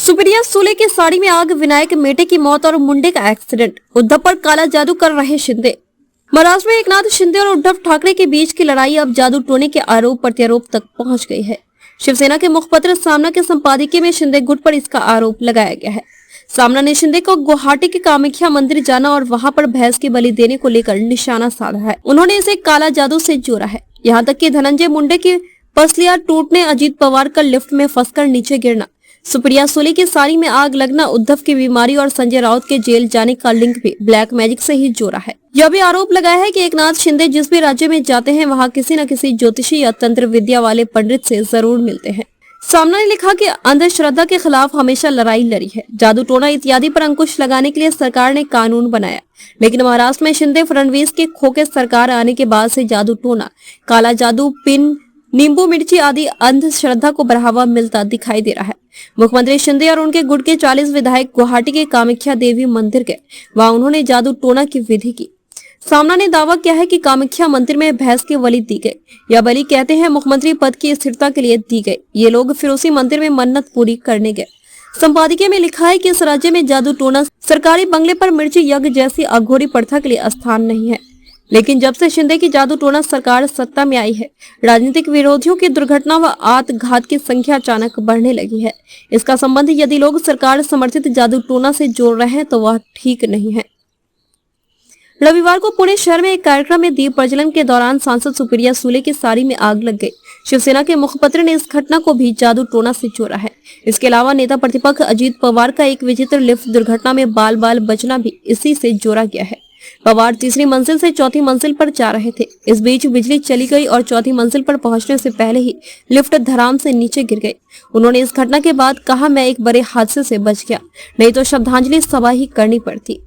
सुप्रिया सुले की साड़ी में आग, विनायक मेटे की मौत और मुंडे का एक्सीडेंट, उद्धव पर काला जादू कर रहे शिंदे। महाराष्ट्र में एकनाथ शिंदे और उद्धव ठाकरे के बीच की लड़ाई अब जादू टोने के आरोप प्रत्यारोप तक पहुंच गई है। शिवसेना के मुखपत्र सामना के संपादकीय में शिंदे गुट पर इसका आरोप लगाया गया है। सामना ने शिंदे को गुवाहाटी के कामाख्या मंदिर जाना और वहां पर भैंस की बलि देने को लेकर निशाना साधा है। उन्होंने इसे काला जादू से जोड़ा है। यहाँ तक कि धनंजय मुंडे की पसलियां टूटने, अजीत पवार का लिफ्ट में फंसकर नीचे गिरना, सुप्रिया सुले की साड़ी में आग लगना, उद्धव की बीमारी और संजय राउत के जेल जाने का लिंक भी ब्लैक मैजिक से ही जोड़ा है। यह भी आरोप लगाया है कि एकनाथ शिंदे जिस भी राज्य में जाते हैं वहां किसी न किसी ज्योतिषी या तंत्र विद्या वाले पंडित से जरूर मिलते हैं। सामना ने लिखा कि अंधश्रद्धा के खिलाफ हमेशा लड़ाई लड़ी है। जादू टोना इत्यादि पर अंकुश लगाने के लिए सरकार ने कानून बनाया, लेकिन महाराष्ट्र में शिंदे फडणवीस के खोके सरकार आने के बाद से जादू टोना, काला जादू, पिन, नींबू मिर्ची आदि अंधश्रद्धा को बढ़ावा मिलता दिखाई दे रहा है। मुख्यमंत्री शिंदे और उनके गुट के 40 विधायक गुवाहाटी के कामाख्या देवी मंदिर गए, वहां उन्होंने जादू टोना की विधि की। सामना ने दावा किया है कि कामाख्या मंदिर में भैंस की बलि दी गई। यह बलि कहते हैं मुख्यमंत्री पद की स्थिरता के लिए दी गई। ये लोग फिर उसी मंदिर में मन्नत पूरी करने गए। संपादकीय में लिखा है कि इस राज्य में जादू टोना सरकारी बंगले पर मिर्ची यज्ञ जैसी अघोरी प्रथा के लिए स्थान नहीं है। लेकिन जब से शिंदे की जादू टोना सरकार सत्ता में आई है, राजनीतिक विरोधियों की दुर्घटना व आत्मघात की संख्या अचानक बढ़ने लगी है। इसका संबंध यदि लोग सरकार समर्थित जादू टोना से जोड़ रहे हैं तो वह ठीक नहीं है। रविवार को पुणे शहर में एक कार्यक्रम में दीप प्रज्वलन के दौरान सांसद सुप्रिया सुले की साड़ी में आग लग गई। शिवसेना के मुखपत्र ने इस घटना को भी जादू टोना से जोड़ा है। इसके अलावा नेता प्रतिपक्ष अजीत पवार का एक विचित्र लिफ्ट दुर्घटना में बाल बाल बचना भी इसी से जोड़ा गया है। पवार तीसरी मंजिल से चौथी मंजिल पर जा रहे थे। इस बीच बिजली चली गई और चौथी मंजिल पर पहुंचने से पहले ही लिफ्ट धड़ाम से नीचे गिर गई। उन्होंने इस घटना के बाद कहा, मैं एक बड़े हादसे से बच गया, नहीं तो श्रद्धांजलि सभा ही करनी पड़ती।